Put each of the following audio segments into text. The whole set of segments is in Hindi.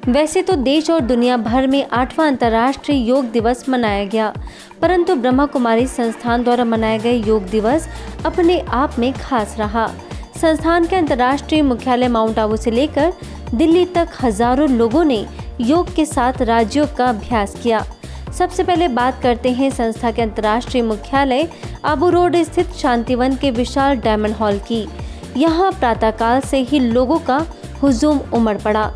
वैसे तो देश और दुनिया भर में 8वां अंतर्राष्ट्रीय योग दिवस मनाया गया, परंतु ब्रह्मा कुमारी संस्थान द्वारा मनाया गया योग दिवस अपने आप में खास रहा। संस्थान के अंतर्राष्ट्रीय मुख्यालय माउंट आबू से लेकर दिल्ली तक हजारों लोगों ने योग के साथ राजयोग का अभ्यास किया। सबसे पहले बात करते हैं संस्था के अंतर्राष्ट्रीय मुख्यालय आबू रोड स्थित शांतिवन के विशाल डायमंड हॉल की। यहाँ प्रातःकाल से ही लोगों का हुजूम उमड़ पड़ा।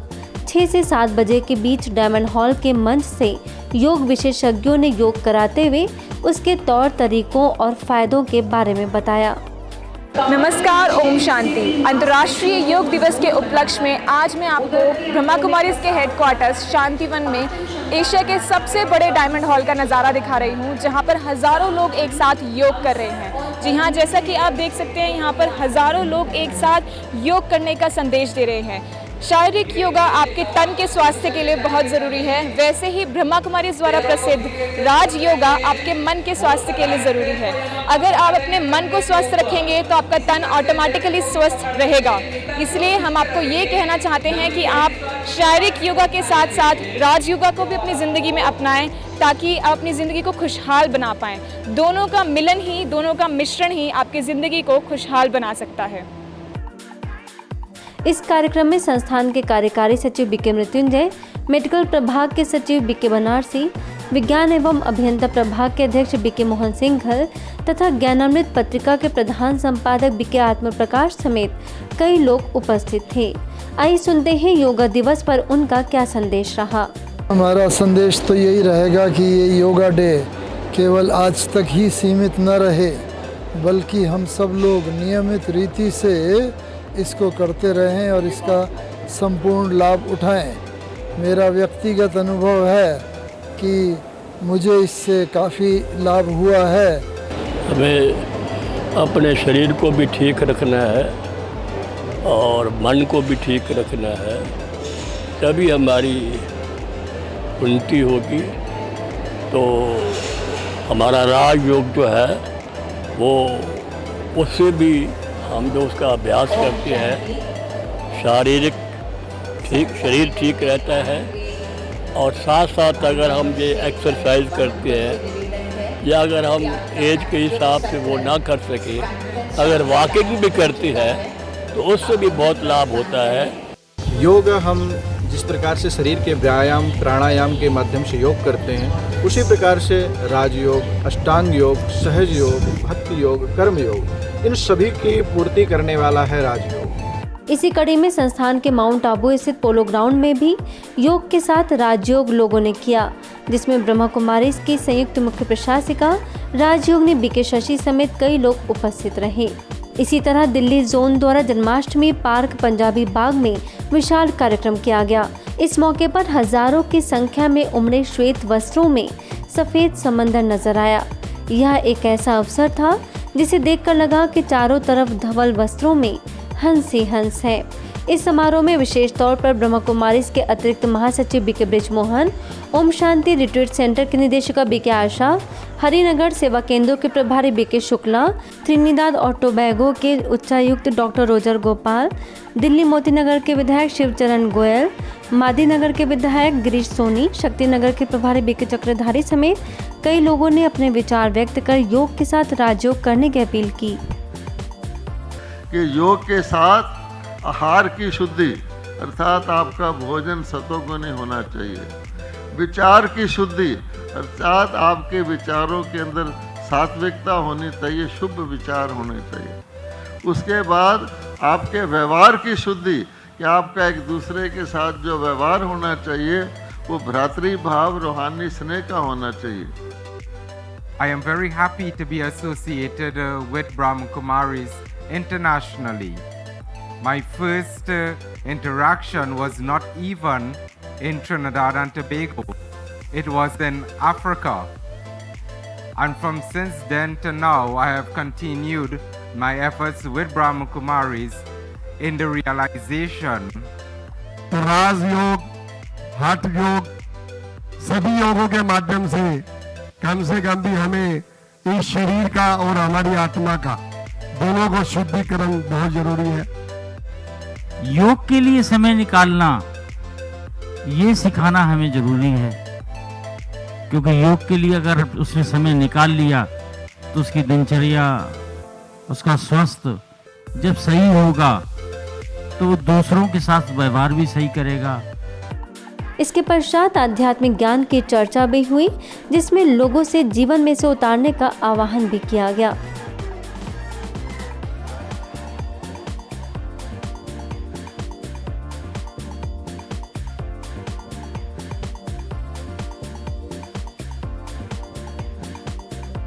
6 से 7 बजे के बीच डायमंड हॉल के मंच से योग विशेषज्ञों ने योग कराते हुए उसके तौर तरीकों और फायदों के बारे में बताया। नमस्कार, ओम शांति। अंतर्राष्ट्रीय योग दिवस के उपलक्ष्य में आज मैं आपको ब्रह्मा कुमारीज के हेडक्वार्टर्स शांतिवन में एशिया के सबसे बड़े डायमंड हॉल का नज़ारा दिखा रही हूँ, जहाँ पर हज़ारों लोग एक साथ योग कर रहे हैं। जी हाँ, जैसा कि आप देख सकते हैं, यहाँ पर हज़ारों लोग एक साथ योग करने का संदेश दे रहे हैं। शारीरिक योगा आपके तन के स्वास्थ्य के लिए बहुत ज़रूरी है, वैसे ही ब्रह्मा कुमारी द्वारा प्रसिद्ध राज योगा आपके मन के स्वास्थ्य के लिए ज़रूरी है। अगर आप अपने मन को स्वस्थ रखेंगे तो आपका तन ऑटोमेटिकली स्वस्थ रहेगा। इसलिए हम आपको ये कहना चाहते हैं कि आप शारीरिक योगा के साथ साथ राज योगा को भी अपनी ज़िंदगी में अपनाएं, ताकि आप अपनी ज़िंदगी को खुशहाल बना पाएँ। दोनों का मिलन ही, दोनों का मिश्रण ही आपकी ज़िंदगी को खुशहाल बना सकता है। इस कार्यक्रम में संस्थान के कार्यकारी सचिव बीके मृत्युंजय, मेडिकल प्रभाग के सचिव बीके बनारसी, विज्ञान एवं अभियंता प्रभाग के अध्यक्ष बीके मोहन सिंघल तथा ज्ञानामृत पत्रिका के प्रधान संपादक बीके आत्म प्रकाश समेत कई लोग उपस्थित थे। आइए सुनते हैं योगा दिवस पर उनका क्या संदेश रहा। हमारा संदेश तो यही रहेगा कि ये योगा डे केवल आज तक ही सीमित न रहे, बल्कि हम सब लोग नियमित रीति से इसको करते रहें और इसका संपूर्ण लाभ उठाएं। मेरा व्यक्तिगत अनुभव है कि मुझे इससे काफ़ी लाभ हुआ है। हमें अपने शरीर को भी ठीक रखना है और मन को भी ठीक रखना है, तभी हमारी उन्नति होगी। तो हमारा राजयोग जो है वो उससे भी हम जो उसका अभ्यास करते हैं, शारीरिक शरीर ठीक रहता है और साथ साथ अगर हम ये एक्सरसाइज करते हैं या अगर हम एज के हिसाब से वो ना कर सके, अगर वाकई भी करते हैं तो उससे भी बहुत लाभ होता है। योग हम जिस प्रकार से शरीर के व्यायाम प्राणायाम के माध्यम से योग करते हैं, उसी प्रकार से राजयोग, अष्टांग योग, सहज योग, भक्ति योग, कर्म योग, इन सभी की पूर्ति करने वाला है राजयोग। इसी कड़ी में संस्थान के माउंट आबू स्थित पोलो ग्राउंड में भी योग के साथ राजयोग लोगों ने किया, जिसमें ब्रह्मा कुमारी की संयुक्त मुख्य प्रशासिका राजयोग ने बीके शशि समेत कई लोग उपस्थित रहे। इसी तरह दिल्ली जोन द्वारा जन्माष्टमी पार्क पंजाबी बाग में विशाल कार्यक्रम किया गया। इस मौके पर हजारों की संख्या में उमड़े श्वेत वस्त्रों में सफेद समंदर नजर आया। यह एक ऐसा अवसर था जिसे देखकर लगा कि चारों तरफ धवल वस्त्रों में हंस ही हंस है। इस समारोह में विशेष तौर पर ब्रह्मा कुमारी के अतिरिक्त महासचिव BK Brijmohan, Om Shanti retreat centre की निदेशिका बीके आशा, हरिनगर सेवा केंद्रों के प्रभारी बीके शुक्ला, त्रिनिदाद और टोबैगो के उच्चायुक्त डॉक्टर रोजर गोपाल, दिल्ली मोतीनगर के विधायक शिवचरण गोयल, मादीनगर के विधायक गिरीश सोनी, शक्तिनगर के प्रभारी बीके चक्रधारी समेत कई लोगों ने अपने विचार व्यक्त कर योग के साथ राजयोग करने की अपील की। कि योग के साथ आहार की शुद्धि अर्थात आपका भोजन सतोगुणी होना चाहिए, विचार की शुद्धि अर्थात आपके विचारों के अंदर सात्विकता होनी चाहिए, शुभ विचार होने चाहिए। उसके बाद आपके व्यवहार की शुद्धि कि आपका एक दूसरे के साथ जो व्यवहार होना चाहिए वो भ्रातृ भाव रूहानी स्नेह का होना चाहिए। I am very happy to be associated with Brahma Kumaris internationally. My first interaction was not even in Trinidad and Tobago. It was in Africa. And from since then to now, I have continued my efforts with Brahma Kumaris in the realization. राजयोग, हठ योग, सभी योगों के माध्यम से कम भी हमें इस शरीर का और हमारी आत्मा का दोनों को शुद्धिकरण बहुत जरूरी है। योग के लिए समय निकालना ये सिखाना हमें ज़रूरी है, क्योंकि योग के लिए अगर उसने समय निकाल लिया तो उसकी दिनचर्या, उसका स्वास्थ्य जब सही होगा तो वो दूसरों के साथ व्यवहार भी सही करेगा। इसके पश्चात आध्यात्मिक ज्ञान की चर्चा भी हुई, जिसमें लोगों से जीवन में से उतारने का आह्वान भी किया गया।